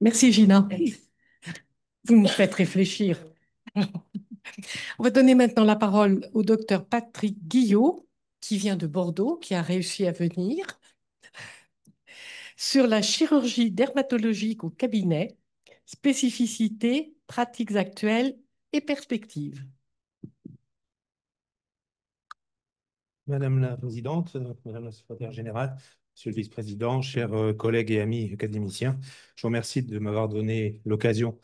Merci Gina, vous me faites réfléchir. On va donner maintenant la parole au docteur Patrick Guillot, qui vient de Bordeaux, qui a réussi à venir, sur la chirurgie dermatologique au cabinet, spécificités, pratiques actuelles et perspectives. Madame la présidente, madame la secrétaire générale, monsieur le vice-président, chers collègues et amis académiciens, je vous remercie de m'avoir donné l'occasion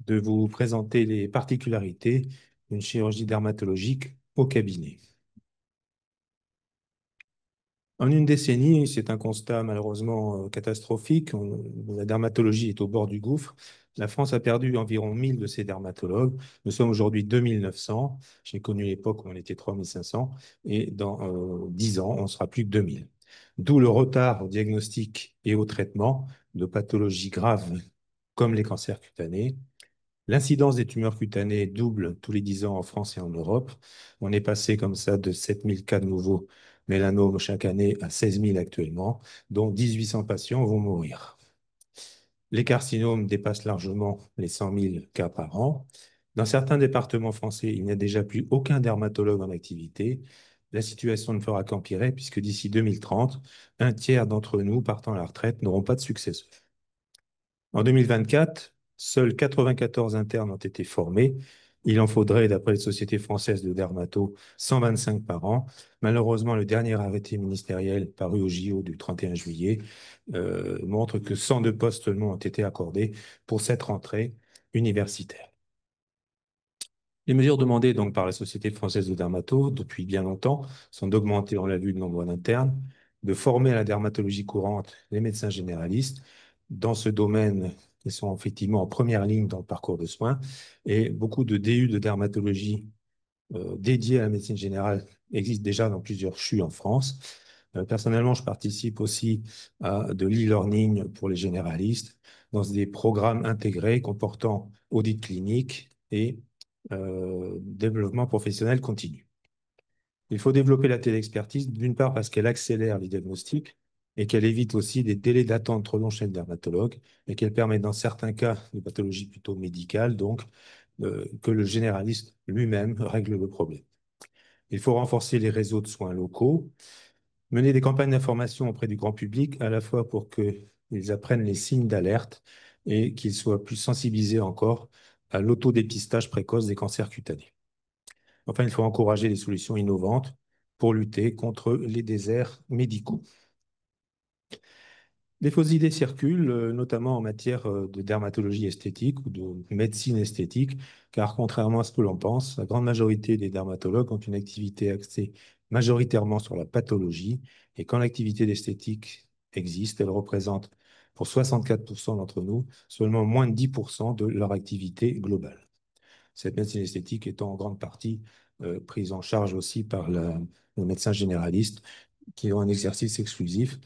de vous présenter les particularités d'une chirurgie dermatologique au cabinet. En une décennie, c'est un constat malheureusement catastrophique. La dermatologie est au bord du gouffre. La France a perdu environ 1000 de ses dermatologues. Nous sommes aujourd'hui 2900. J'ai connu l'époque où on était 3500. Et dans 10 ans, on sera plus que 2000. D'où le retard au diagnostic et au traitement de pathologies graves comme les cancers cutanés. L'incidence des tumeurs cutanées double tous les 10 ans en France et en Europe. On est passé comme ça de 7000 cas de nouveaux mélanomes chaque année à 16 000 actuellement, dont 1800 patients vont mourir. Les carcinomes dépassent largement les 100 000 cas par an. Dans certains départements français, il n'y a déjà plus aucun dermatologue en activité. La situation ne fera qu'empirer puisque d'ici 2030, un tiers d'entre nous partant à la retraite n'auront pas de successeur. En 2024, seuls 94 internes ont été formés. Il en faudrait, d'après les sociétés françaises de dermato, 125 par an. Malheureusement, le dernier arrêté ministériel paru au JO du 31 juillet montre que 102 postes seulement ont été accordés pour cette rentrée universitaire. Les mesures demandées donc par la Société française de dermato depuis bien longtemps sont d'augmenter, on l'a vu, le nombre d'internes, de former à la dermatologie courante les médecins généralistes. Dans ce domaine, ils sont effectivement en première ligne dans le parcours de soins et beaucoup de DU de dermatologie dédiés à la médecine générale existent déjà dans plusieurs CHU en France. Personnellement, je participe aussi à de l'e-learning pour les généralistes dans des programmes intégrés comportant audit clinique et développement professionnel continu. Il faut développer la téléexpertise, d'une part parce qu'elle accélère les diagnostics et qu'elle évite aussi des délais d'attente trop longs chez le dermatologue et qu'elle permet dans certains cas de pathologie plutôt médicale, donc que le généraliste lui-même règle le problème. Il faut renforcer les réseaux de soins locaux, mener des campagnes d'information auprès du grand public, à la fois pour qu'ils apprennent les signes d'alerte et qu'ils soient plus sensibilisés encore à l'autodépistage précoce des cancers cutanés. Enfin, il faut encourager des solutions innovantes pour lutter contre les déserts médicaux. Des fausses idées circulent, notamment en matière de dermatologie esthétique ou de médecine esthétique, car contrairement à ce que l'on pense, la grande majorité des dermatologues ont une activité axée majoritairement sur la pathologie, et quand l'activité d'esthétique existe, elle représente pour 64% d'entre nous seulement moins de 10% de leur activité globale. Cette médecine esthétique étant en grande partie prise en charge aussi par le médecin généraliste qui ont un exercice exclusif,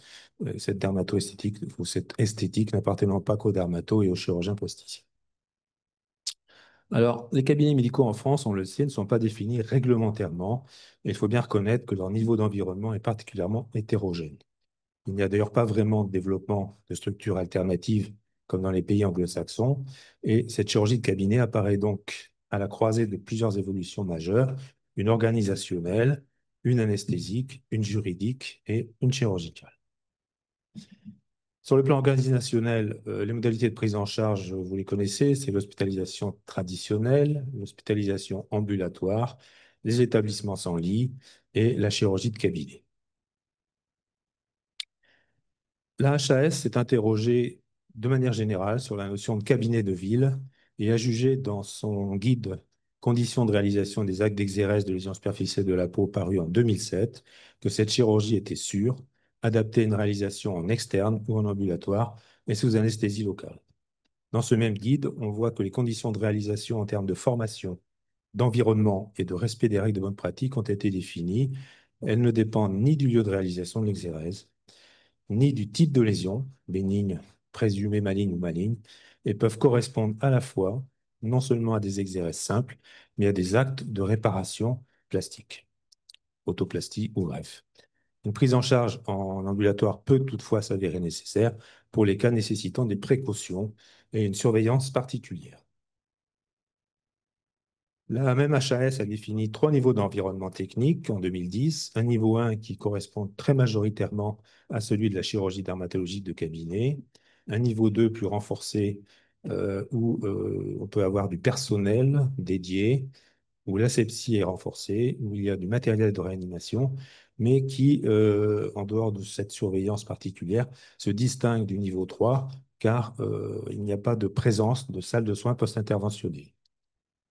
cette dermato-esthétique ou cette esthétique n'appartenant pas qu'aux dermatos et aux chirurgiens plasticiens. Alors, les cabinets médicaux en France, on le sait, ne sont pas définis réglementairement, et il faut bien reconnaître que leur niveau d'environnement est particulièrement hétérogène. Il n'y a d'ailleurs pas vraiment de développement de structures alternatives comme dans les pays anglo-saxons, et cette chirurgie de cabinet apparaît donc à la croisée de plusieurs évolutions majeures, une organisationnelle, une anesthésique, une juridique et une chirurgicale. Sur le plan organisationnel, les modalités de prise en charge, vous les connaissez, c'est l'hospitalisation traditionnelle, l'hospitalisation ambulatoire, les établissements sans lit et la chirurgie de cabinet. La HAS s'est interrogée de manière générale sur la notion de cabinet de ville et a jugé dans son guide Conditions de réalisation des actes d'exérèse de lésions superficielles de la peau paru en 2007 que cette chirurgie était sûre, adaptée à une réalisation en externe ou en ambulatoire et sous anesthésie locale. Dans ce même guide, on voit que les conditions de réalisation en termes de formation, d'environnement et de respect des règles de bonne pratique ont été définies. Elles ne dépendent ni du lieu de réalisation de l'exérèse, ni du type de lésion, bénigne, présumée maligne ou maligne, et peuvent correspondre à la fois non seulement à des exérèses simples, mais à des actes de réparation plastique, autoplastie ou greffe. Une prise en charge en ambulatoire peut toutefois s'avérer nécessaire pour les cas nécessitant des précautions et une surveillance particulière. La même HAS a défini trois niveaux d'environnement technique en 2010. Un niveau 1 qui correspond très majoritairement à celui de la chirurgie dermatologique de cabinet. Un niveau 2 plus renforcé où on peut avoir du personnel dédié, où l'asepsie est renforcée, où il y a du matériel de réanimation, mais qui, en dehors de cette surveillance particulière, se distingue du niveau 3 car il n'y a pas de présence de salle de soins post-interventionnelle.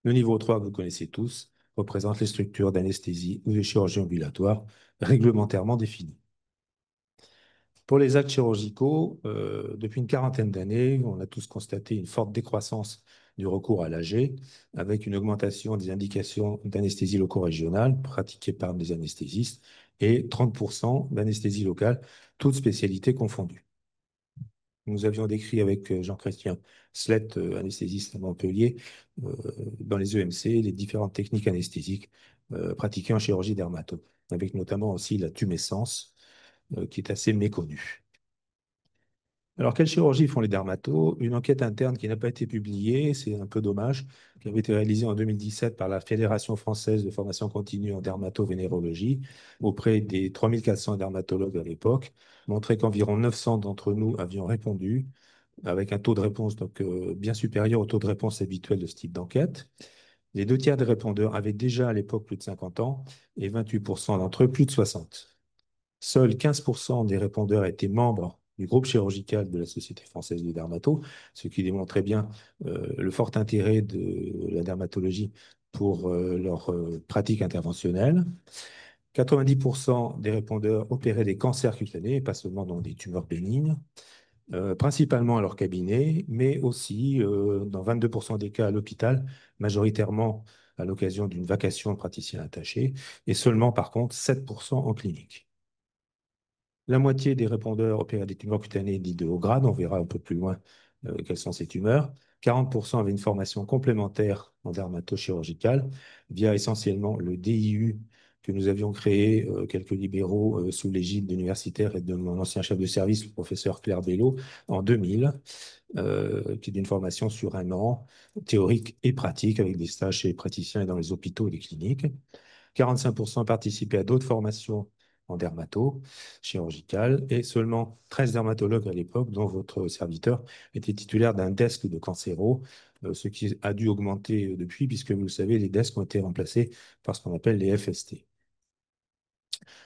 Le niveau 3, que vous connaissez tous, représente les structures d'anesthésie ou de chirurgie ambulatoire réglementairement définies. Pour les actes chirurgicaux, depuis une quarantaine d'années, on a tous constaté une forte décroissance du recours à l'AG, avec une augmentation des indications d'anesthésie loco-régionale pratiquées par des anesthésistes et 30% d'anesthésie locale, toutes spécialités confondues. Nous avions décrit avec Jean-Christian Slett, anesthésiste à Montpellier, euh, dans les EMC, les différentes techniques anesthésiques pratiquées en chirurgie dermato, avec notamment aussi la tumescence, qui est assez méconnue. Alors, quelle chirurgie font les dermatos? Une enquête interne qui n'a pas été publiée, c'est un peu dommage, qui avait été réalisée en 2017 par la Fédération française de formation continue en dermatovénérologie auprès des 3400 dermatologues à l'époque, montrait qu'environ 900 d'entre nous avions répondu, avec un taux de réponse donc, bien supérieur au taux de réponse habituel de ce type d'enquête. Les deux tiers des répondeurs avaient déjà à l'époque plus de 50 ans et 28% d'entre eux plus de 60. Seuls 15% des répondeurs étaient membres du groupe chirurgical de la Société française de dermato, ce qui démontrait bien le fort intérêt de la dermatologie pour leur pratique interventionnelle. 90% des répondeurs opéraient des cancers cutanés, pas seulement dans des tumeurs bénignes, principalement à leur cabinet, mais aussi dans 22% des cas à l'hôpital, majoritairement à l'occasion d'une vacation de praticien attaché, et seulement par contre 7% en clinique. La moitié des répondeurs opéraient des tumeurs cutanées dites de haut grade. On verra un peu plus loin quelles sont ces tumeurs. 40% avaient une formation complémentaire en dermatochirurgicale via essentiellement le DIU que nous avions créé, quelques libéraux, sous l'égide d'universitaires et de mon ancien chef de service, le professeur Claire Bello, en 2000, qui est d'une formation sur un an, théorique et pratique, avec des stages chez les praticiens et dans les hôpitaux et les cliniques. 45% participaient à d'autres formations en dermato, chirurgicale, et seulement 13 dermatologues à l'époque, dont votre serviteur, était titulaire d'un desk de cancéro, ce qui a dû augmenter depuis, puisque vous le savez, les desks ont été remplacés par ce qu'on appelle les FST.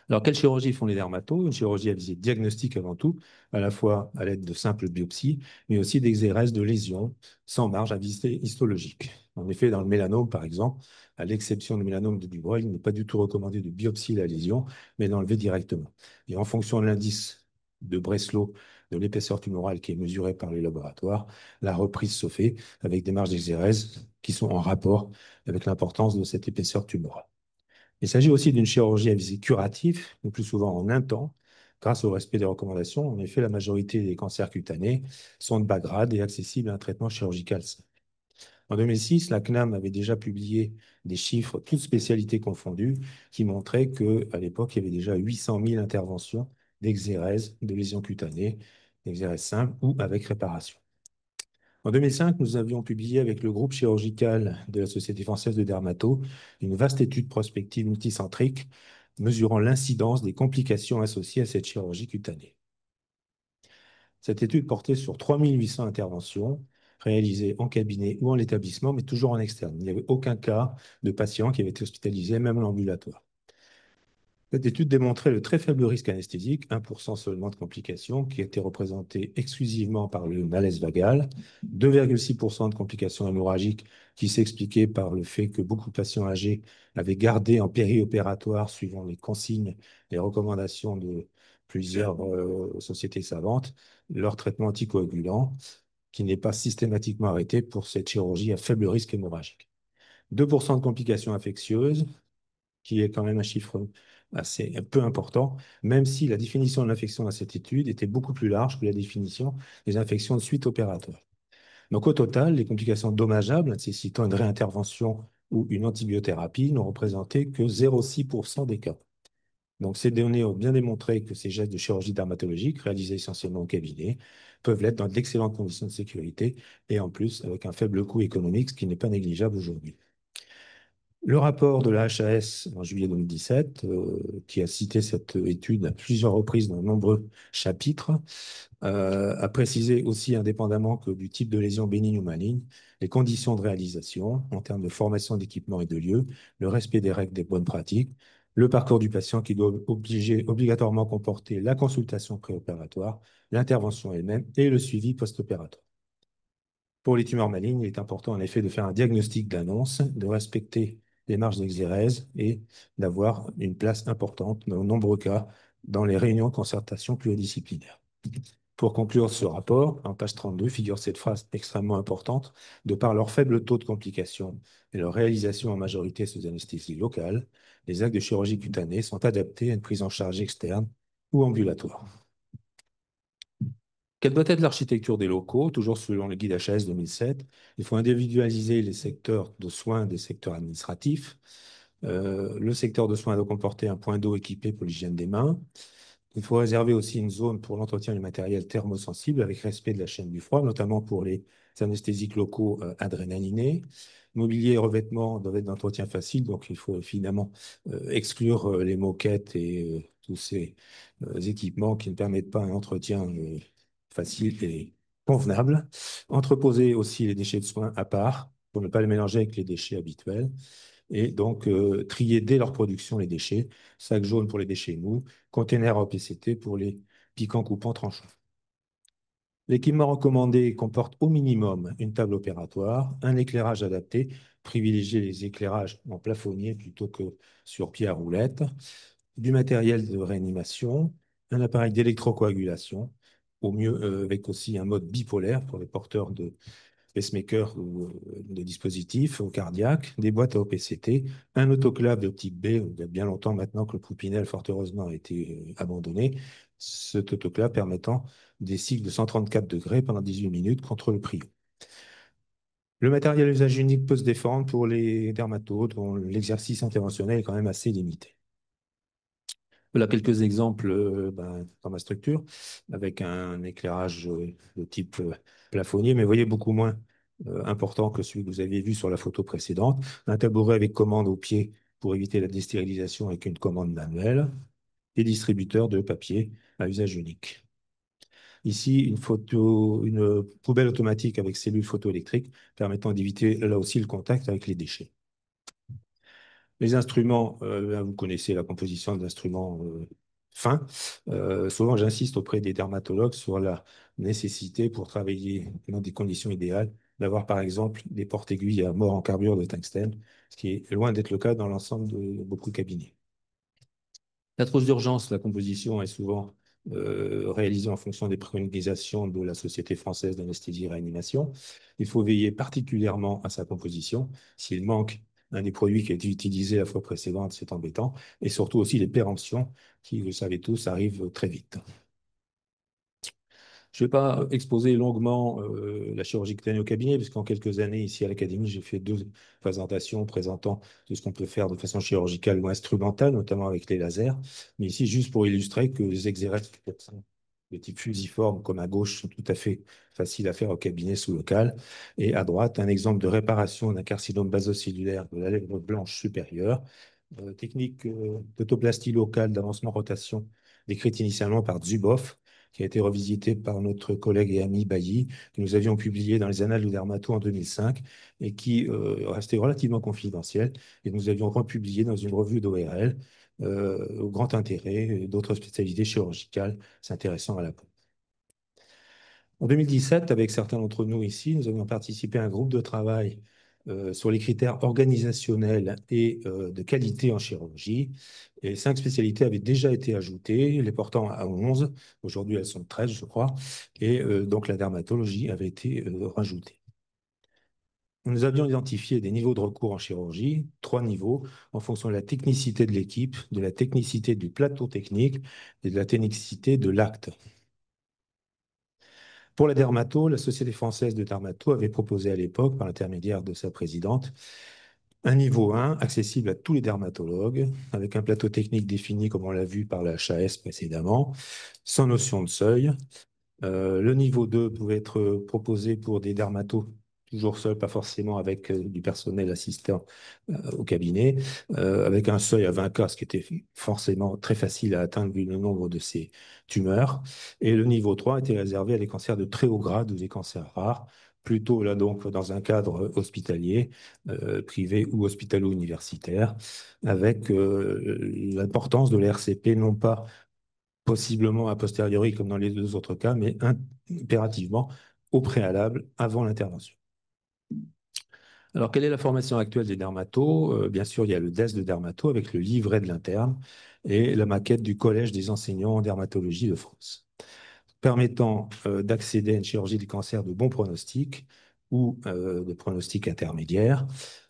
Alors, quelle chirurgie font les dermatos? Une chirurgie à visée diagnostique avant tout, à la fois à l'aide de simples biopsies, mais aussi d'exérèses de lésions sans marge à visée histologique. En effet, dans le mélanome, par exemple, à l'exception du mélanome de Dubreuil, il n'est pas du tout recommandé de biopsier la lésion, mais d'enlever directement. Et en fonction de l'indice de Breslow, de l'épaisseur tumorale qui est mesurée par les laboratoires, la reprise se fait avec des marges d'exérèse qui sont en rapport avec l'importance de cette épaisseur tumorale. Il s'agit aussi d'une chirurgie à visée curative, le plus souvent en un temps, grâce au respect des recommandations. En effet, la majorité des cancers cutanés sont de bas grade et accessibles à un traitement chirurgical simple. En 2006, la CNAM avait déjà publié des chiffres, toutes spécialités confondues, qui montraient qu'à l'époque, il y avait déjà 800 000 interventions d'exérèse, de lésions cutanées, d'exérèse simple ou avec réparation. En 2005, nous avions publié avec le groupe chirurgical de la Société française de dermato une vaste étude prospective multicentrique mesurant l'incidence des complications associées à cette chirurgie cutanée. Cette étude portait sur 3800 interventions réalisées en cabinet ou en établissement, mais toujours en externe. Il n'y avait aucun cas de patient qui avait été hospitalisé, même en ambulatoire. Cette étude démontrait le très faible risque anesthésique, 1% seulement de complications, qui était représenté exclusivement par le malaise vagal, 2,6% de complications hémorragiques qui s'expliquaient par le fait que beaucoup de patients âgés avaient gardé en périopératoire, suivant les consignes, les recommandations de plusieurs sociétés savantes, leur traitement anticoagulant, qui n'est pas systématiquement arrêté pour cette chirurgie à faible risque hémorragique. 2% de complications infectieuses, qui est quand même un chiffre assez peu important, même si la définition de l'infection dans cette étude était beaucoup plus large que la définition des infections de suite opératoire. Donc au total, les complications dommageables nécessitant une réintervention ou une antibiothérapie n'ont représenté que 0,6% des cas. Donc, ces données ont bien démontré que ces gestes de chirurgie dermatologique, réalisés essentiellement au cabinet, peuvent l'être dans d'excellentes conditions de sécurité et en plus avec un faible coût économique, ce qui n'est pas négligeable aujourd'hui. Le rapport de la HAS en juillet 2017, qui a cité cette étude à plusieurs reprises dans de nombreux chapitres, a précisé aussi, indépendamment que du type de lésion bénigne ou maligne, les conditions de réalisation en termes de formation d'équipement et de lieu, le respect des règles des bonnes pratiques, le parcours du patient qui doit obligatoirement comporter la consultation préopératoire, l'intervention elle-même et le suivi post-opératoire. Pour les tumeurs malignes, il est important en effet de faire un diagnostic d'annonce, de respecter les marges d'exérèse et d'avoir une place importante, dans de nombreux cas, dans les réunions de concertation pluridisciplinaires. Pour conclure ce rapport, en page 32 figure cette phrase extrêmement importante: de par leur faible taux de complications et leur réalisation en majorité sous anesthésie locale, les actes de chirurgie cutanée sont adaptés à une prise en charge externe ou ambulatoire. Quelle doit être l'architecture des locaux? Toujours selon le guide HAS 2007, il faut individualiser les secteurs de soins des secteurs administratifs. Le secteur de soins doit comporter un point d'eau équipé pour l'hygiène des mains. Il faut réserver aussi une zone pour l'entretien du matériel thermosensible avec respect de la chaîne du froid, notamment pour les anesthésiques locaux adrénalinés. Mobilier et revêtements doivent être d'entretien facile, donc il faut évidemment exclure les moquettes et tous ces équipements qui ne permettent pas un entretien facile et convenable. Entreposer aussi les déchets de soins à part pour ne pas les mélanger avec les déchets habituels. Et donc, trier dès leur production les déchets, sac jaune pour les déchets mous, container en PCT pour les piquants, coupants, tranchants. L'équipement recommandé comporte au minimum une table opératoire, un éclairage adapté, privilégier les éclairages en plafonnier plutôt que sur pied à roulette, du matériel de réanimation, un appareil d'électrocoagulation, au mieux avec aussi un mode bipolaire pour les porteurs de pacemaker ou des dispositifs cardiaques, des boîtes à OPCT, un autoclave de type B. Il y a bien longtemps maintenant que le Poupinel, fort heureusement, a été abandonné. Cet autoclave permettant des cycles de 134 degrés pendant 18 minutes contre le prion. Le matériel à usage unique peut se défendre pour les dermatos dont l'exercice interventionnel est quand même assez limité. Voilà quelques exemples dans ma structure, avec un éclairage de type plafonnier, mais vous voyez beaucoup moins important que celui que vous aviez vu sur la photo précédente. Un tabouret avec commande au pied pour éviter la déstérilisation avec une commande manuelle, et distributeur de papier à usage unique. Ici, une poubelle automatique avec cellule photoélectrique permettant d'éviter là aussi le contact avec les déchets. Les instruments, là, vous connaissez la composition d'instruments fins. Souvent, j'insiste auprès des dermatologues sur la nécessité, pour travailler dans des conditions idéales, d'avoir par exemple des porte-aiguilles à mort en carbure de tungstène, ce qui est loin d'être le cas dans l'ensemble de beaucoup de cabinets. La trousse d'urgence, la composition est souvent réalisée en fonction des préconisations de la Société française d'anesthésie et réanimation. Il faut veiller particulièrement à sa composition. S'il manque un des produits qui a été utilisé la fois précédente, c'est embêtant. Et surtout aussi les péremptions, qui, vous le savez tous, arrivent très vite. Je ne vais pas exposer longuement la chirurgie cutanée au cabinet, parce qu'en quelques années, ici à l'Académie, j'ai fait 2 présentations présentant tout ce qu'on peut faire de façon chirurgicale ou instrumentale, notamment avec les lasers. Mais ici, juste pour illustrer que les exérèses de type fusiforme, comme à gauche, sont tout à fait faciles à faire au cabinet sous-local. Et à droite, un exemple de réparation d'un carcinome basocellulaire de la lèvre blanche supérieure. Technique d'autoplastie locale d'avancement-rotation décrite initialement par Zuboff, qui a été revisité par notre collègue et ami Bailly, que nous avions publié dans les Annales du Dermato en 2005 et qui restait relativement confidentiel. Et nous avions republié dans une revue d'ORL au grand intérêt d'autres spécialités chirurgicales s'intéressant à la peau. En 2017, avec certains d'entre nous ici, nous avions participé à un groupe de travail sur les critères organisationnels et de qualité en chirurgie. Et 5 spécialités avaient déjà été ajoutées, les portant à 11. Aujourd'hui, elles sont 13, je crois. Et donc, la dermatologie avait été rajoutée. Nous avions identifié des niveaux de recours en chirurgie, 3 niveaux, en fonction de la technicité de l'équipe, de la technicité du plateau technique et de la technicité de l'acte. Pour la dermato, la Société française de dermato avait proposé à l'époque, par l'intermédiaire de sa présidente, Un niveau 1, accessible à tous les dermatologues, avec un plateau technique défini comme on l'a vu par la HAS précédemment, sans notion de seuil. Le niveau 2 pouvait être proposé pour des dermatos, toujours seuls, pas forcément avec du personnel assistant au cabinet, avec un seuil à 20 cas, ce qui était forcément très facile à atteindre vu le nombre de ces tumeurs. Et le niveau 3 était réservé à des cancers de très haut grade ou des cancers rares, plutôt là donc dans un cadre hospitalier, privé ou hospitalo-universitaire, avec l'importance de l'RCP non pas possiblement a posteriori comme dans les deux autres cas, mais impérativement au préalable avant l'intervention. Alors, quelle est la formation actuelle des dermatos? Bien sûr, il y a le DES de dermato avec le livret de l'interne et la maquette du Collège des enseignants en dermatologie de France, permettant d'accéder à une chirurgie du cancer de bon pronostic ou de pronostic intermédiaire.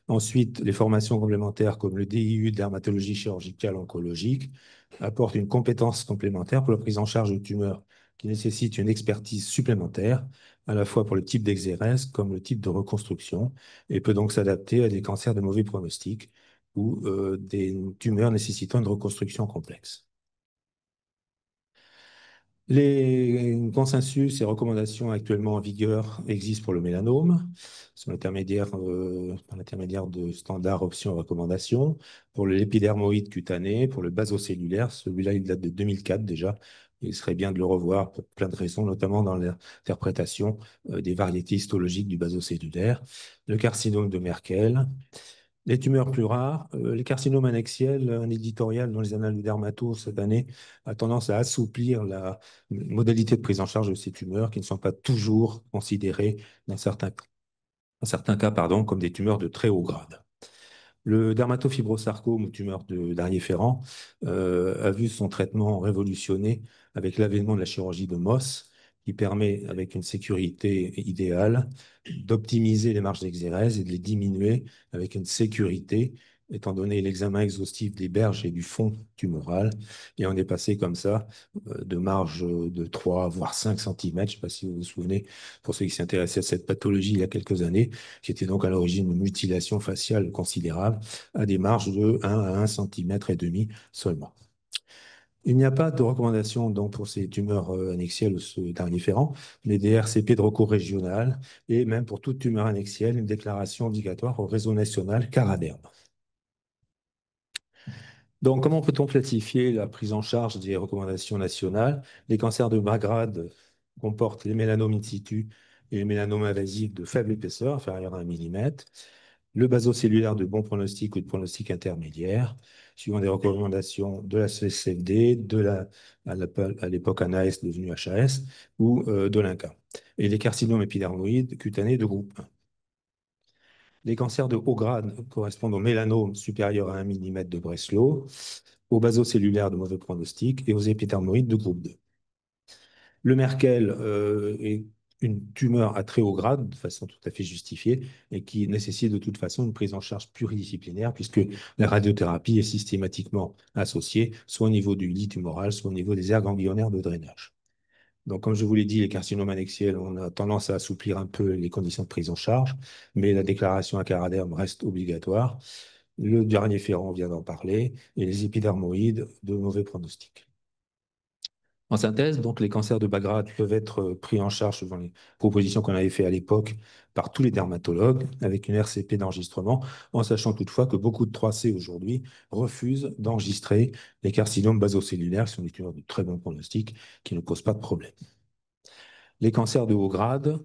Ensuite, les formations complémentaires comme le DIU de dermatologie chirurgicale oncologique apportent une compétence complémentaire pour la prise en charge de tumeurs qui nécessitent une expertise supplémentaire, à la fois pour le type d'exérèse comme le type de reconstruction, et peut donc s'adapter à des cancers de mauvais pronostic ou des tumeurs nécessitant une reconstruction complexe. Les consensus et recommandations actuellement en vigueur existent pour le mélanome, par l'intermédiaire de standards options recommandations, pour l'épidermoïde cutané, pour le basocellulaire, celui-là il date de 2004 déjà, il serait bien de le revoir pour plein de raisons, notamment dans l'interprétation des variétés histologiques du basocellulaire, le carcinome de Merkel, les tumeurs plus rares, les carcinomes annexiels, un éditorial dans les annales de dermato cette année a tendance à assouplir la modalité de prise en charge de ces tumeurs qui ne sont pas toujours considérées dans certains cas, pardon, comme des tumeurs de très haut grade. Le dermatofibrosarcome ou tumeur d'Arrier-Ferrand a vu son traitement révolutionné avec l'avènement de la chirurgie de Mohs, qui permet, avec une sécurité idéale, d'optimiser les marges d'exérèse et de les diminuer avec une sécurité, étant donné l'examen exhaustif des berges et du fond tumoral. Et on est passé comme ça de marge de 3 voire 5 cm, je ne sais pas si vous vous souvenez, pour ceux qui s'intéressaient à cette pathologie il y a quelques années, qui était donc à l'origine d'une mutilation faciale considérable, à des marges de 1 à 1,5 cm seulement. Il n'y a pas de recommandation donc, pour ces tumeurs annexielles ou ceux d'indifférents, mais des RCP de recours régional et même pour toute tumeur annexielle, une déclaration obligatoire au réseau national Caraderm. Donc, comment peut-on classifier la prise en charge des recommandations nationales? Les cancers de bas grade comportent les mélanomes in situ et les mélanomes invasifs de faible épaisseur, inférieure à 1 millimètre. Le basocellulaire de bon pronostic ou de pronostic intermédiaire, suivant des recommandations de la CSFD, à l'époque ANAS devenu HAS, ou de l'INCA. Et les carcinomes épidermoïdes cutanés de groupe 1. Les cancers de haut grade correspondent aux mélanomes supérieurs à 1 millimètre de Breslow, aux basocellulaires de mauvais pronostic et aux épidermoïdes de groupe 2. Le Merkel est une tumeur à très haut grade, de façon tout à fait justifiée, et qui nécessite de toute façon une prise en charge pluridisciplinaire, puisque la radiothérapie est systématiquement associée, soit au niveau du lit tumoral, soit au niveau des aires ganglionnaires de drainage. Donc, comme je vous l'ai dit, les carcinomes annexiels, on a tendance à assouplir un peu les conditions de prise en charge, mais la déclaration à Caraderm reste obligatoire. Le dernier ferrant, on vient d'en parler, et les épidermoïdes de mauvais pronostic. En synthèse, donc, les cancers de bas grade peuvent être pris en charge selon les propositions qu'on avait faites à l'époque par tous les dermatologues avec une RCP d'enregistrement, en sachant toutefois que beaucoup de 3C aujourd'hui refusent d'enregistrer les carcinomes basocellulaires, qui sont des tumeurs de très bon pronostic, qui ne posent pas de problème. Les cancers de haut grade,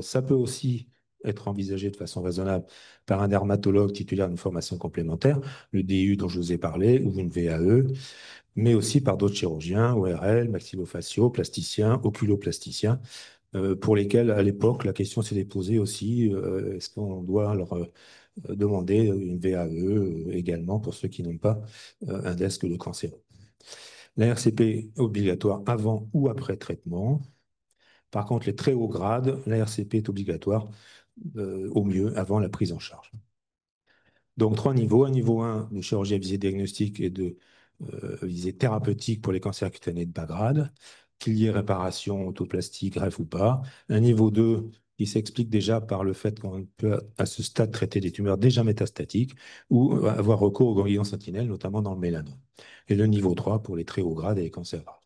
ça peut aussi être envisagé de façon raisonnable par un dermatologue titulaire d'une formation complémentaire, le DU dont je vous ai parlé, ou une VAE, mais aussi par d'autres chirurgiens, ORL, maxillofaciaux, plasticiens, oculoplasticiens, pour lesquels, à l'époque, la question s'était posée aussi, est-ce qu'on doit leur demander une VAE également pour ceux qui n'ont pas un desk de cancer. La RCP est obligatoire avant ou après traitement. Par contre, les très hauts grades, la RCP est obligatoire au mieux avant la prise en charge. Donc, 3 niveaux. Un niveau 1 de chirurgie à visée diagnostique et de visée thérapeutique pour les cancers cutanés de bas grade, qu'il y ait réparation, autoplastie, greffe ou pas. Un niveau 2 qui s'explique déjà par le fait qu'on peut, à ce stade, traiter des tumeurs déjà métastatiques ou avoir recours aux ganglions sentinelles, notamment dans le mélanome. Et le niveau 3 pour les très hauts grades et les cancers rares.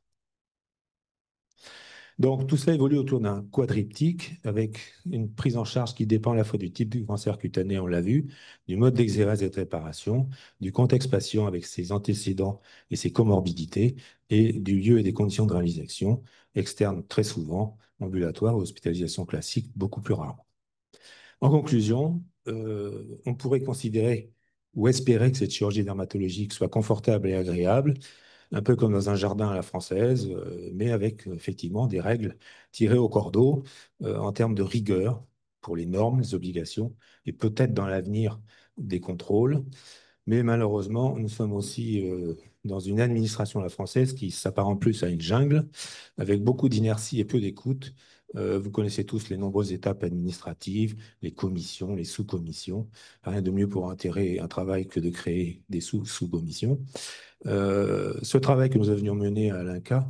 Donc, tout cela évolue autour d'un quadriptyque avec une prise en charge qui dépend à la fois du type du cancer cutané, on l'a vu, du mode d'exérèse et de réparation, du contexte patient avec ses antécédents et ses comorbidités, et du lieu et des conditions de réalisation, externe très souvent, ambulatoire ou hospitalisation classique beaucoup plus rare. En conclusion, on pourrait considérer ou espérer que cette chirurgie dermatologique soit confortable et agréable, un peu comme dans un jardin à la française, mais avec effectivement des règles tirées au cordeau en termes de rigueur pour les normes, les obligations, et peut-être dans l'avenir des contrôles. Mais malheureusement, nous sommes aussi dans une administration à la française qui s'apparente plus à une jungle, avec beaucoup d'inertie et peu d'écoute. Vous connaissez tous les nombreuses étapes administratives, les commissions, les sous-commissions. Rien de mieux pour intégrer un travail que de créer des sous-commissions. Ce travail que nous avions mené à l'INCA,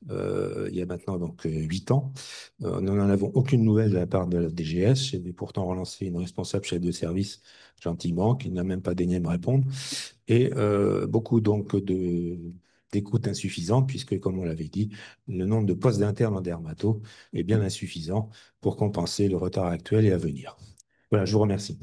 il y a maintenant donc 8 ans, nous n'en avons aucune nouvelle de la part de la DGS. J'ai pourtant relancé une responsable chef de service gentiment, qui n'a même pas daigné me répondre. Et beaucoup donc d'écoute insuffisante, puisque, comme on l'avait dit, le nombre de postes d'internes en dermato est bien insuffisant pour compenser le retard actuel et à venir. Voilà, je vous remercie.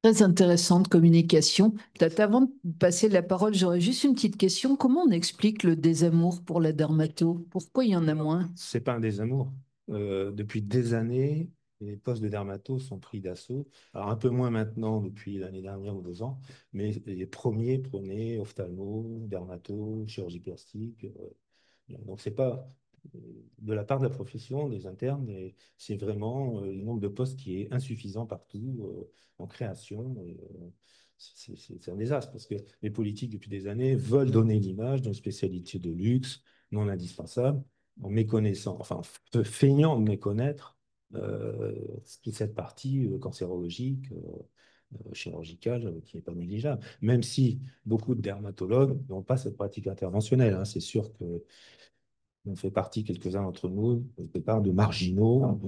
Très intéressante communication. Peut-être avant de passer la parole, j'aurais juste une petite question. Comment on explique le désamour pour la dermato? Pourquoi il y en a moins? C'est pas un désamour. Depuis des années, les postes de dermato sont pris d'assaut. Alors un peu moins maintenant depuis l'année dernière ou 2 ans, mais les premiers prenaient ophtalmo, dermato, chirurgie plastique. Donc c'est pas de la part de la profession, des internes, et c'est vraiment le nombre de postes qui est insuffisant partout en création. Et, c'est un désastre parce que les politiques depuis des années veulent donner l'image d'une spécialité de luxe non indispensable en méconnaissant, enfin en feignant de méconnaître toute cette partie cancérologique, chirurgicale qui n'est pas négligeable. Même si beaucoup de dermatologues n'ont pas cette pratique interventionnelle, hein. C'est sûr que on fait partie, quelques-uns d'entre nous, quelque part de marginaux.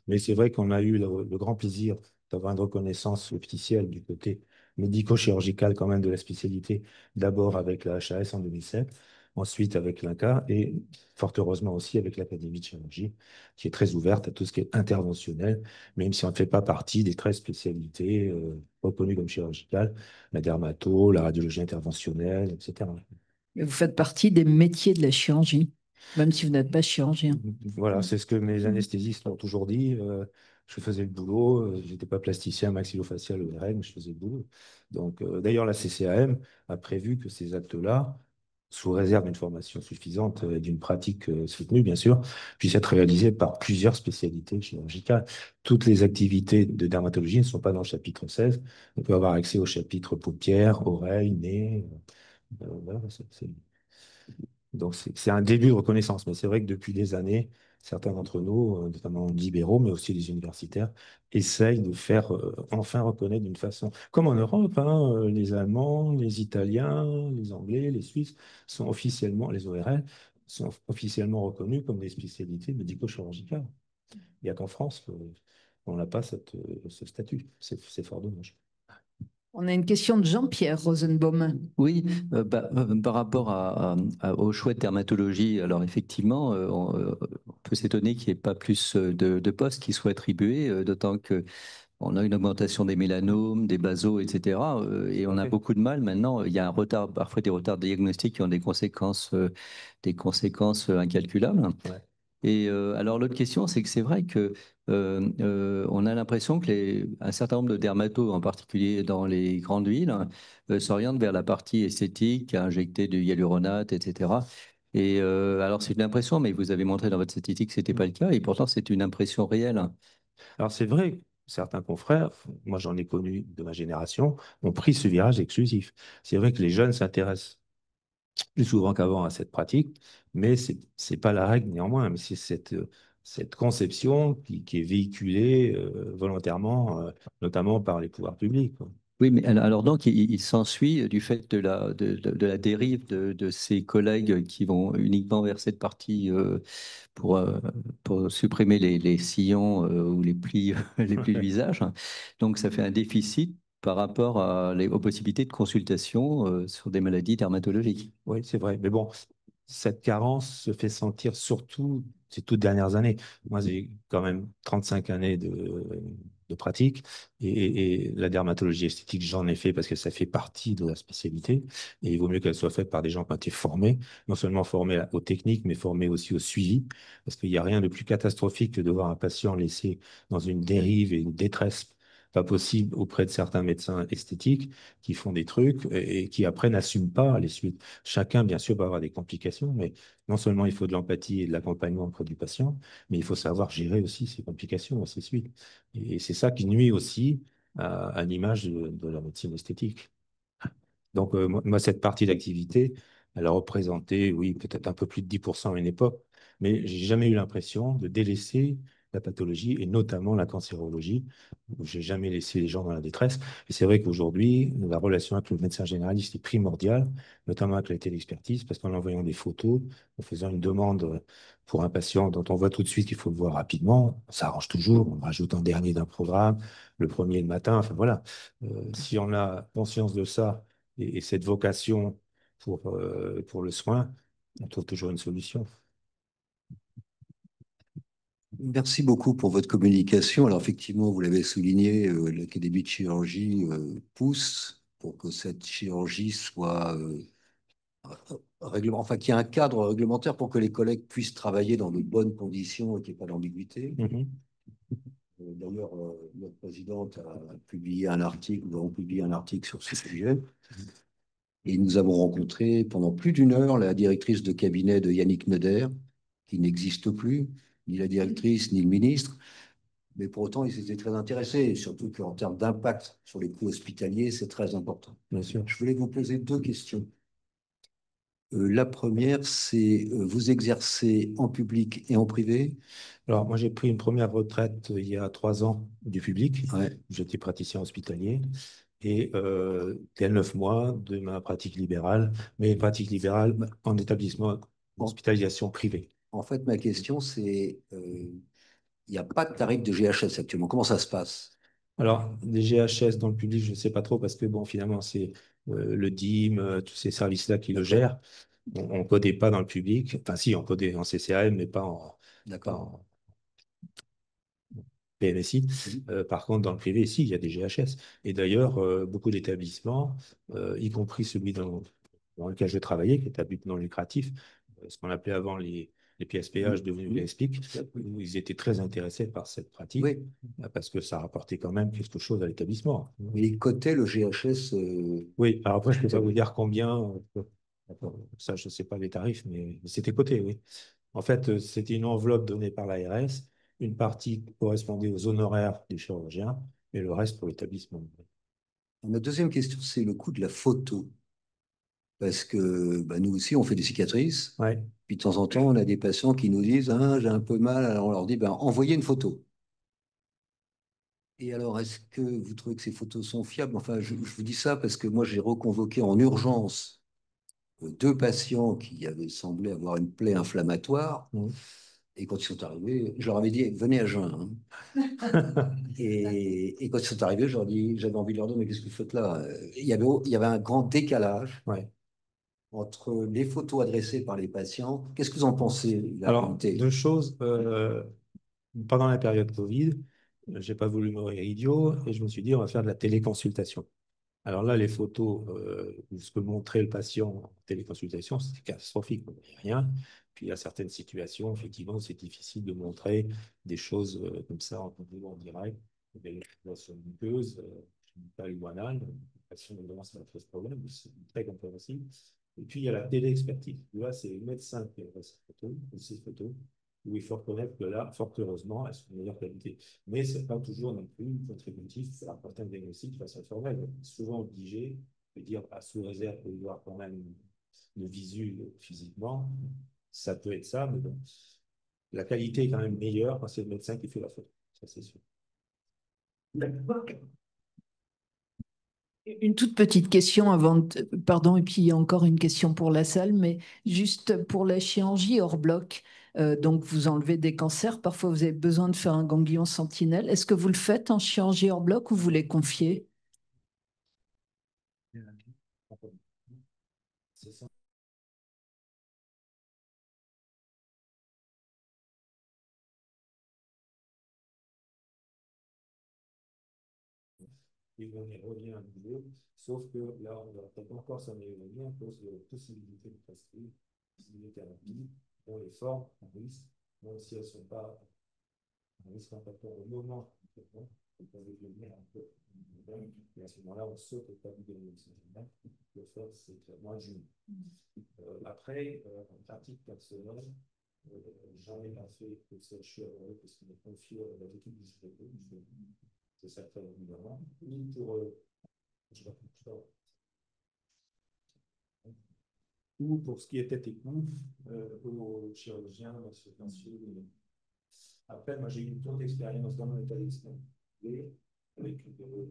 Mais c'est vrai qu'on a eu le grand plaisir d'avoir une reconnaissance officielle du côté médico-chirurgical quand même de la spécialité, d'abord avec la HAS en 2007, ensuite avec l'INCA et fort heureusement aussi avec l'Académie de chirurgie, qui est très ouverte à tout ce qui est interventionnel, même si on ne fait pas partie des 13 spécialités reconnues comme chirurgicales, la dermato, la radiologie interventionnelle, etc. Mais vous faites partie des métiers de la chirurgie, même si vous n'êtes pas chirurgien. Voilà, c'est ce que mes anesthésistes m'ont toujours dit. Je faisais le boulot, je n'étais pas plasticien maxillofacial ORL, mais je faisais le boulot. Donc, d'ailleurs, la CCAM a prévu que ces actes-là, sous réserve d'une formation suffisante et d'une pratique soutenue, bien sûr, puissent être réalisés par plusieurs spécialités chirurgicales. Toutes les activités de dermatologie ne sont pas dans le chapitre 16. On peut avoir accès au chapitre paupières, oreilles, nez. Voilà, donc, c'est un début de reconnaissance. Mais c'est vrai que depuis des années, certains d'entre nous, notamment libéraux, mais aussi les universitaires, essayent de faire enfin reconnaître d'une façon, comme en Europe, hein, les Allemands, les Italiens, les Anglais, les Suisses sont officiellement, les ORL, sont officiellement reconnus comme des spécialités médico-chirurgicales. Il n'y a qu'en France qu'on n'a pas ce statut. C'est fort dommage. On a une question de Jean-Pierre Rosenbaum. Oui, par rapport au choix de dermatologie, alors effectivement, on peut s'étonner qu'il n'y ait pas plus de postes qui soient attribués, d'autant que on a une augmentation des mélanomes, des basos, etc. Et on a Ok. beaucoup de mal maintenant. Il y a un retard, parfois des retards diagnostiques qui ont des conséquences incalculables. Ouais. Et alors l'autre question, c'est que c'est vrai que on a l'impression que un certain nombre de dermatos, en particulier dans les grandes villes, s'orientent vers la partie esthétique, à injecter du hyaluronate, etc. Et alors c'est une impression, mais vous avez montré dans votre statistique que ce n'était pas le cas, et pourtant c'est une impression réelle. Alors c'est vrai, certains confrères, moi j'en ai connu de ma génération, ont pris ce virage exclusif. C'est vrai que les jeunes s'intéressent plus souvent qu'avant à cette pratique, mais c'est pas la règle néanmoins, mais c'est cette conception qui est véhiculée volontairement, notamment par les pouvoirs publics, quoi. Oui, mais alors donc, il s'ensuit du fait de la dérive de ces collègues qui vont uniquement vers cette partie pour, euh, pour supprimer les sillons ou les plis, les plis du visage. Donc, ça fait un déficit par rapport aux possibilités de consultation sur des maladies dermatologiques. Oui, c'est vrai. Mais bon, cette carence se fait sentir surtout ces toutes dernières années. Moi, j'ai quand même 35 années de pratique et la dermatologie esthétique, j'en ai fait parce que ça fait partie de la spécialité et il vaut mieux qu'elle soit faite par des gens qui ont été formés, non seulement formés aux techniques, mais formés aussi au suivi parce qu'il n'y a rien de plus catastrophique que de voir un patient laissé dans une dérive et une détresse pas possible auprès de certains médecins esthétiques qui font des trucs et qui après n'assument pas les suites. Chacun, bien sûr, va avoir des complications, mais non seulement il faut de l'empathie et de l'accompagnement auprès du patient, mais il faut savoir gérer aussi ces complications, ainsi de suite. Et c'est ça qui nuit aussi à l'image de la médecine esthétique. Donc, moi, cette partie d'activité, elle a représenté, oui, peut-être un peu plus de 10% à une époque, mais j'ai jamais eu l'impression de délaisser la pathologie et notamment la cancérologie, où j'ai jamais laissé les gens dans la détresse. Et c'est vrai qu'aujourd'hui, la relation avec le médecin généraliste est primordiale, notamment avec la téléexpertise, parce qu'en envoyant des photos, en faisant une demande pour un patient dont on voit tout de suite qu'il faut le voir rapidement, ça arrange toujours, on rajoute un dernier d'un programme, le premier le matin, enfin voilà. Si on a conscience de ça, et cette vocation pour le soin, on trouve toujours une solution. Merci beaucoup pour votre communication. Alors effectivement, vous l'avez souligné, l'Académie de chirurgie pousse pour que cette chirurgie soit enfin qu'il y ait un cadre réglementaire pour que les collègues puissent travailler dans de bonnes conditions et qu'il n'y ait pas d'ambiguïté. Mhm. D'ailleurs, notre présidente a publié un article, nous avons publié un article sur ce sujet. Et nous avons rencontré pendant plus d'une heure la directrice de cabinet de Yannick Noder, qui n'existe plus, ni la directrice, ni le ministre. Mais pour autant, ils étaient très intéressés, surtout qu'en termes d'impact sur les coûts hospitaliers, c'est très important. Bien sûr. Je voulais vous poser deux questions. La première, c'est vous exercez en public et en privé? Alors, moi, j'ai pris une première retraite il y a 3 ans du public. Ouais. J'étais praticien hospitalier. Et il y a 9 mois de ma pratique libérale, mais une pratique libérale en établissement d'hospitalisation privée. En fait, ma question, c'est il n'y a pas de tarif de GHS actuellement. Comment ça se passe? Alors, les GHS dans le public, je ne sais pas trop parce que, bon, finalement, c'est le DIM, tous ces services-là qui le gèrent. On ne codait pas dans le public. Enfin, si, on codait en CCAM, mais pas en PMSI. Par contre, dans le privé, si, il y a des GHS. Et d'ailleurs, beaucoup d'établissements, y compris celui dans lequel je travaillais, qui est à but non lucratif, ce qu'on appelait avant les PSPH devenus les SPIC, ils étaient très intéressés par cette pratique, Oui. parce que ça rapportait quand même quelque chose à l'établissement. Mais ils cotaient le GHS. Oui, alors après, je ne peux pas vous dire combien, ça, je ne sais pas les tarifs, mais c'était coté, oui. En fait, c'était une enveloppe donnée par l'ARS. Une partie correspondait aux honoraires des chirurgiens et le reste pour l'établissement. Ma deuxième question, c'est le coût de la photo. Parce que bah, nous aussi, on fait des cicatrices. Ouais. Puis de temps en temps, on a des patients qui nous disent ah, j'ai un peu mal. Alors on leur dit ben, envoyez une photo. Et alors, est-ce que vous trouvez que ces photos sont fiables? Enfin, je vous dis ça parce que moi, j'ai reconvoqué en urgence deux patients qui avaient semblé avoir une plaie inflammatoire. Et quand ils sont arrivés, je leur avais dit venez à jeun. Et quand ils sont arrivés, j'avais envie de leur dire mais qu'est-ce que vous faites là? Il y avait un grand décalage. Ouais. Entre les photos adressées par les patients. Qu'est-ce que vous en pensez, la Alors, réalité? deux choses. Pendant la période Covid, j'ai pas voulu mourir idiot et je me suis dit, on va faire de la téléconsultation. Alors là, les photos, ce que montrait le patient en téléconsultation, c'était catastrophique. On ne voyait rien. Puis il y a certaines situations, effectivement, c'est difficile de montrer des choses comme ça en direct. Des situations muqueuses, pas iguanales. Le patient évidemment, ça pose problème, c'est très compréhensible. Et puis il y a la téléexpertise. Là, c'est le médecin qui a ces photos, où il faut reconnaître que là, fort heureusement, elles sont de meilleure qualité. Mais ce n'est pas toujours non plus contributif à certains diagnostics de façon formelle. Souvent obligé de dire, sous réserve de voir quand même le visu physiquement, ça peut être ça, mais bon, la qualité est quand même meilleure quand c'est le médecin qui fait la photo. Ça, c'est sûr. Une toute petite question avant pardon, et puis il y a encore une question pour la salle, mais juste pour la chirurgie hors bloc, donc vous enlevez des cancers, parfois vous avez besoin de faire un ganglion sentinelle. Est-ce que vous le faites en chirurgie hors bloc ou vous les confiez? C'est ça. Et on y revient à nouveau, sauf que là, on va peut-être encore s'améliorer à cause de la possibilité de prescrire des thérapies dont les formes en risque, même si elles ne sont pas en risque important au moment du traitement, elles peuvent devenir un peu dingues. Et à ce moment-là, on saute au tabu de l'oxygène. Le faire, c'est moins dur. Après, en pratique personnelle, j'en ai pas fait que ça, je suis heureux parce qu'on est confié à la équipe du GPO, c'est ça très évidemment, ni pour je raconte pas. Ou pour ce qui était technique, aux chirurgiens, après, moi, j'ai eu une tour d'expérience dans mon établissement et avec une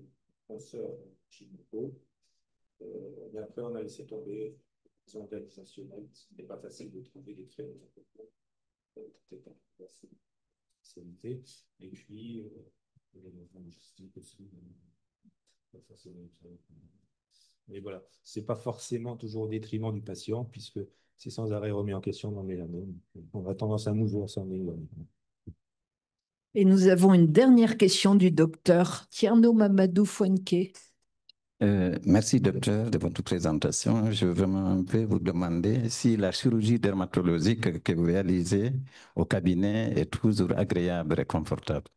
consoeur gynéco. Et après, on a laissé tomber les organisationnels. Ce n'était pas facile de trouver des créneaux. Peut-être pas spécialité. Et puis, les logistiques aussi. Mais voilà, ce n'est pas forcément toujours au détriment du patient, puisque c'est sans arrêt remis en question dans le mélanome. On a tendance à nous s'en éloigner. Et nous avons une dernière question du docteur Tierno Mamadou Fouenke. Merci, docteur, de votre présentation. Je veux vraiment un peu vous demander si la chirurgie dermatologique que vous réalisez au cabinet est toujours agréable et confortable.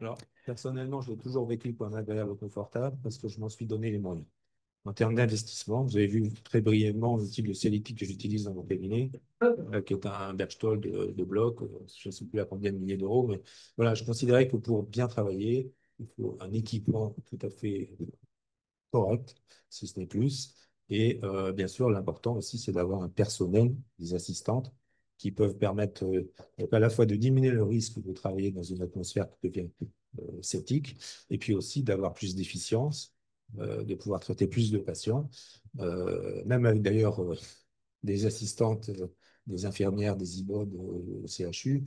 Alors, personnellement, je l'ai toujours vécu comme agréable et confortable parce que je m'en suis donné les moyens. En termes d'investissement, vous avez vu très brièvement l'outil de sélectique que j'utilise dans mon cabinet, qui est un Berchtold de bloc, je ne sais plus à combien de milliers d'euros, mais voilà, je considérais que pour bien travailler, il faut un équipement tout à fait correct, si ce n'est plus. Et bien sûr, l'important aussi, c'est d'avoir un personnel, des assistantes, qui peuvent permettre à la fois de diminuer le risque de travailler dans une atmosphère qui devient sceptique, et puis aussi d'avoir plus d'efficience, de pouvoir traiter plus de patients, même avec d'ailleurs des assistantes, des infirmières, des IBOD au CHU.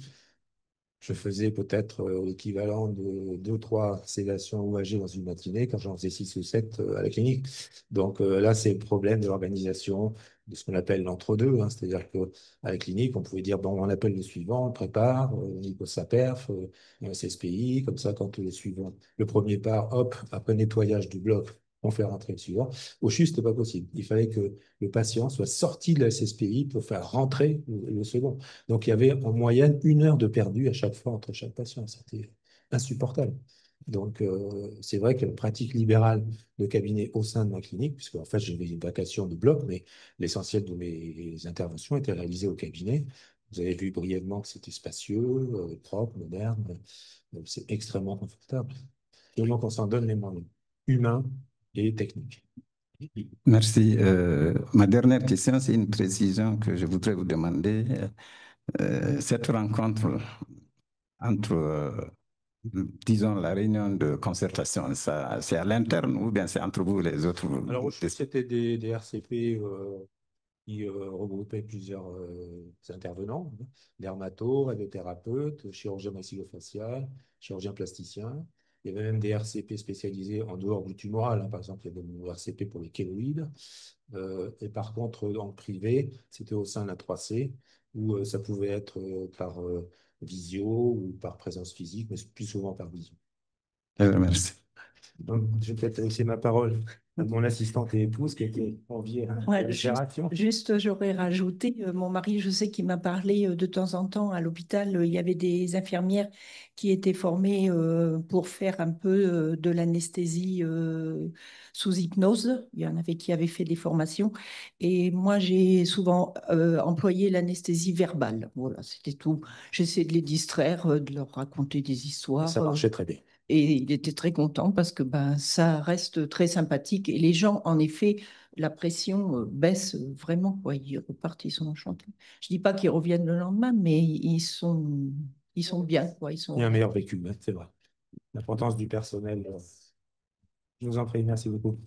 Je faisais peut-être l'équivalent de 2 ou 3 sédations OAG dans une matinée quand j'en faisais 6 ou 7 à la clinique. Donc là, c'est le problème de l'organisation de ce qu'on appelle l'entre-deux. Hein. C'est-à-dire qu'à la clinique, on pouvait dire, bon, on appelle le suivant, on prépare, on pose sa perf, un SSPI, comme ça, quand le suivant, le premier part, hop, après nettoyage du bloc, on fait rentrer le suivant. Au CHU, ce n'était pas possible. Il fallait que le patient soit sorti de la SSPI pour faire rentrer le second. Donc, il y avait en moyenne 1 heure de perdu à chaque fois entre chaque patient. C'était insupportable. Donc, c'est vrai que la pratique libérale de cabinet au sein de ma clinique, puisque en fait, j'avais une vacation de bloc, mais l'essentiel de mes interventions étaient réalisées au cabinet. Vous avez vu brièvement que c'était spacieux, propre, moderne. Donc, c'est extrêmement confortable. Donc, on s'en donne les moyens humains et techniques. Merci. Ma dernière question, c'est une précision que je voudrais vous demander. Cette rencontre entre, disons, la réunion de concertation, c'est à l'interne ou bien c'est entre vous et les autres? Alors, c'était des RCP qui regroupaient plusieurs intervenants, hein, dermatos, radiothérapeutes, chirurgiens maxillofacial, chirurgiens plasticiens. Il y avait même des RCP spécialisés en dehors du tumoral. Hein. Par exemple, il y avait des RCP pour les kéloïdes. Et par contre, dans le privé, c'était au sein de la 3C, où ça pouvait être par visio ou par présence physique, mais plus souvent par visio. Merci. Donc, je vais peut-être laisser ma parole à mon assistante et épouse qui était enviée à Ouais, l'opération. juste, j'aurais rajouté, mon mari, je sais qu'il m'a parlé de temps en temps à l'hôpital, il y avait des infirmières qui étaient formées pour faire un peu de l'anesthésie sous hypnose. Il y en avait qui avaient fait des formations. Et moi, j'ai souvent employé l'anesthésie verbale. Voilà, c'était tout. J'essayais de les distraire, de leur raconter des histoires. Ça marchait très bien. Et il était très content parce que ben, ça reste très sympathique. Et les gens, en effet, la pression baisse vraiment. Quoi. Ils repartent, ils sont enchantés. Je ne dis pas qu'ils reviennent le lendemain, mais ils sont bien. Quoi. Ils Il y a un sont... meilleur vécu, hein, c'est vrai. L'importance du personnel. Je vous en prie, merci beaucoup.